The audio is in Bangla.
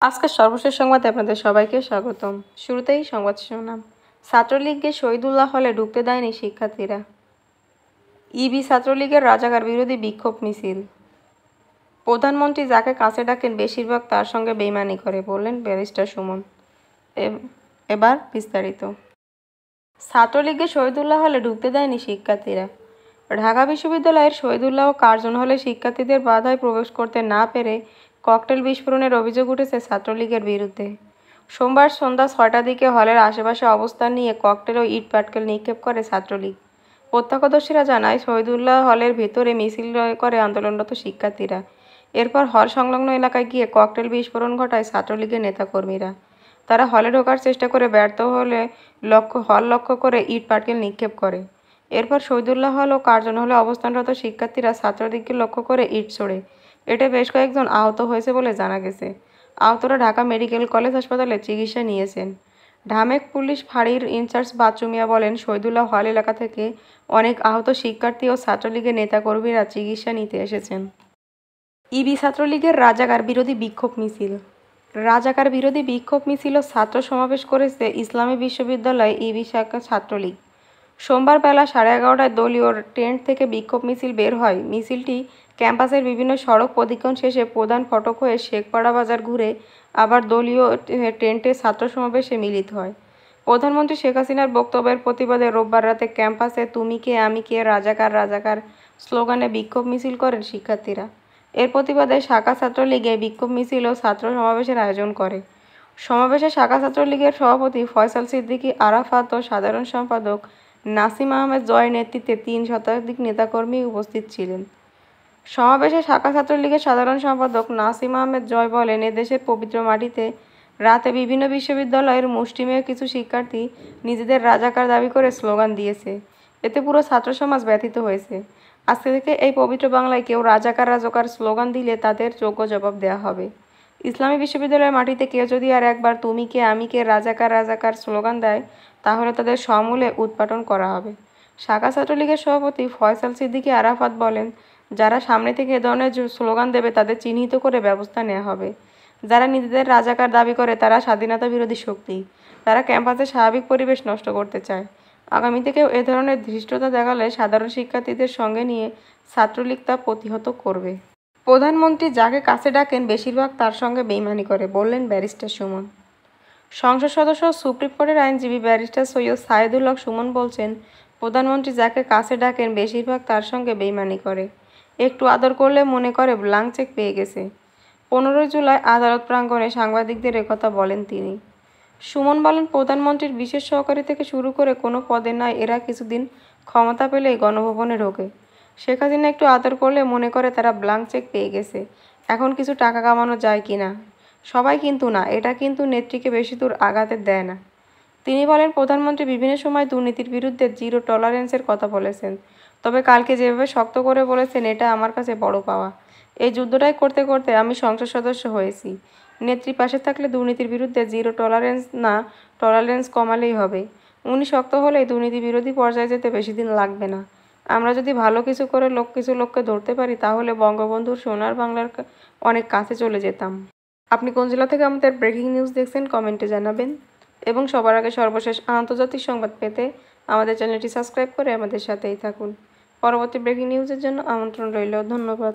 আজকের সর্বশেষ সংবাদে আপনাদের সবাইকে স্বাগতম। শুরুতেই সংবাদ শিরোনাম। ছাত্রলীগকে শহীদুল্লাহ হলে ঢুকতে দেয়নি শিক্ষার্থীরা। ইবি ছাত্রলীগের রাজাকার বিরোধী বিক্ষোভ মিছিল। প্রধানমন্ত্রী যাকে কাছে ডাকেন বেশিরভাগ তার সঙ্গে বেইমানি করে, বললেন ব্যারিস্টার সুমন। এবার বিস্তারিত। ছাত্রলীগকে শহীদুল্লাহ হলে ঢুকতে দেয়নি শিক্ষার্থীরা। ঢাকা বিশ্ববিদ্যালয়ের শহীদুল্লাহ কার্জন হলে শিক্ষার্থীদের বাধায় প্রবেশ করতে না পেরে ককটেল বিস্ফোরণের অভিযোগ উঠেছে ছাত্রলীগের বিরুদ্ধে। সোমবার সন্ধ্যা ৬টার দিকে হলের আশেপাশে অবস্থান নিয়ে ককটেল ও ইট পাটকেল নিক্ষেপ করে ছাত্রলীগ। প্রত্যক্ষদর্শীরা জানায়, শহীদুল্লাহ হলের ভেতরে মিছিল করে আন্দোলনরত শিক্ষার্থীরা। এরপর হল সংলগ্ন এলাকায় গিয়ে ককটেল বিস্ফোরণ ঘটায় ছাত্রলীগের নেতাকর্মীরা। তারা হলে ঢোকার চেষ্টা করে ব্যর্থ হলে হল লক্ষ্য করে ইট পাটকেল নিক্ষেপ করে। এরপর শহীদুল্লাহ হল ও কার্জন হলে অবস্থানরত শিক্ষার্থীরা ছাত্রলীগকে লক্ষ্য করে ইট ছোড়ে। এতে বেশ কয়েকজন আহত হয়েছে বলে জানা গেছে। আহতরা ঢাকা মেডিকেল কলেজ হাসপাতালে চিকিৎসা নিয়েছেন। ঢামেক পুলিশ ফাঁড়ির ইনচার্জ বাচ্চু মিয়া বলেন, শহীদুল্লাহ হল এলাকা থেকে অনেক আহত শিক্ষার্থী ও ছাত্রলীগের নেতাকর্মীরা চিকিৎসা নিতে এসেছেন। ইবি ছাত্রলীগের রাজাকার বিরোধী বিক্ষোভ মিছিল। রাজাকার বিরোধী বিক্ষোভ মিছিল ও ছাত্র সমাবেশ করেছে ইসলামী বিশ্ববিদ্যালয় ইবি শাখা ছাত্রলীগ। সোমবার বেলা 11:30টায় দলীয় টেন্ট থেকে বিক্ষোভ মিছিল বের হয়। মিছিলটি ক্যাম্পাসের বিভিন্ন সড়ক প্রদক্ষিণ শেষে প্রধান ফটক হয়ে শেখপাড়া বাজার ঘুরে আবার দলীয় টেন্টে ছাত্র সমাবেশে মিলিত হয়। প্রধানমন্ত্রী শেখ হাসিনার বক্তব্যের প্রতিবাদে রোববার রাতে ক্যাম্পাসে তুমি কে আমি কে রাজাকার রাজাকার স্লোগানে বিক্ষোভ মিছিল করেন শিক্ষার্থীরা। এর প্রতিবাদে শাখা ছাত্রলীগে বিক্ষোভ মিছিল ও ছাত্র সমাবেশের আয়োজন করে। সমাবেশে শাখা ছাত্রলীগের সভাপতি ফয়সাল সিদ্দিকী আরাফাত ও সাধারণ সম্পাদক নাসিম আহমেদ জয়ের নেতৃত্বে ৩ শতাধিক নেতাকর্মী উপস্থিত ছিলেন। সমাবেশে শাখা ছাত্রলীগের সাধারণ সম্পাদক নাসিম আহমেদ জয় বলেন, এদেশের পবিত্র মাটিতে রাতে বিভিন্ন বিশ্ববিদ্যালয়ের মুষ্টিমেয় কিছু শিক্ষার্থী নিজেদের রাজাকার দাবি করে স্লোগান দিয়েছে। এতে পুরো ছাত্র সমাজ ব্যথিত হয়েছে। আজকে থেকে এই পবিত্র বাংলায় কেউ রাজাকার রাজাকার স্লোগান দিলে তাদের যোগ্য জবাব দেওয়া হবে। ইসলামী বিশ্ববিদ্যালয়ের মাটিতে কেউ যদি আর একবার তুমি কে আমি কে রাজাকার রাজাকার স্লোগান দেয়, তাহলে তাদের সমূলে উৎপাটন করা হবে। শাখা ছাত্রলীগের সভাপতি ফয়সাল সিদ্দিকী আরাফাত বলেন, যারা সামনে থেকে এ ধরনের স্লোগান দেবে তাদের চিহ্নিত করে ব্যবস্থা নেওয়া হবে। যারা নিজেদের রাজাকার দাবি করে তারা স্বাধীনতা বিরোধী শক্তি। তারা ক্যাম্পাসের স্বাভাবিক পরিবেশ নষ্ট করতে চায়। আগামী থেকেও এ ধরনের ধৃষ্টতা দেখালে সাধারণ শিক্ষার্থীদের সঙ্গে নিয়ে ছাত্রলীগ তা প্রতিহত করবে। প্রধানমন্ত্রী যাকে কাছে ডাকেন বেশিরভাগ তার সঙ্গে বেইমানি করে, বললেন ব্যারিস্টার সুমন। সংসদ সদস্য সুপ্রিম কোর্টের আইনজীবী ব্যারিস্টার সৈয়দ সাইদুল হক সুমন বলছেন, প্রধানমন্ত্রী যাকে কাছে ডাকেন বেশিরভাগ তার সঙ্গে বেইমানি করে। একটু আদর করলে মনে করে ব্ল্যাঙ্ক চেক পেয়ে গেছে। 15 জুলাই আদালত প্রাঙ্গণে সাংবাদিকদের একথা বলেন তিনি। সুমন বলেন, প্রধানমন্ত্রীর বিশেষ সহকারী থেকে শুরু করে কোনো পদে নয়, এরা কিছুদিন ক্ষমতা পেলেই গণভবনে ঢোকে। শেখ হাসিনা একটু আদর করলে মনে করে তারা ব্ল্যাঙ্ক চেক পেয়ে গেছে, এখন কিছু টাকা কামানো যায় কি না। সবাই কিন্তু না, এটা কিন্তু নেত্রীকে বেশি দূর আগাতে দেয় না। তিনি বলেন, প্রধানমন্ত্রী বিভিন্ন সময় দুর্নীতির বিরুদ্ধে জিরো টলারেন্সের কথা বলেছেন, তবে কালকে যেভাবে শক্ত করে বলেছেন এটা আমার কাছে বড় পাওয়া। এই যুদ্ধটাই করতে করতে আমি সংসদ সদস্য হয়েছি। নেত্রী পাশে থাকলে দুর্নীতির বিরুদ্ধে জিরো টলারেন্স না, টলারেন্স কমালেই হবে। উনি শক্ত হলেই দুর্নীতি বিরোধী পর্যায়ে যেতে বেশি দিন লাগবে না। আমরা যদি ভালো কিছু করে কিছু লোককে ধরতে পারি, তাহলে বঙ্গবন্ধুর সোনার বাংলার অনেক কাছে চলে যেতাম। আপনি কোন জেলা থেকে আমাদের ব্রেকিং নিউজ দেখছেন কমেন্টে জানাবেন, এবং সবার আগে সর্বশেষ আন্তর্জাতিক সংবাদ পেতে আমাদের চ্যানেলটি সাবস্ক্রাইব করে আমাদের সাথেই থাকুন। পরবর্তী ব্রেকিং নিউজের জন্য আমন্ত্রণ রইল। ধন্যবাদ।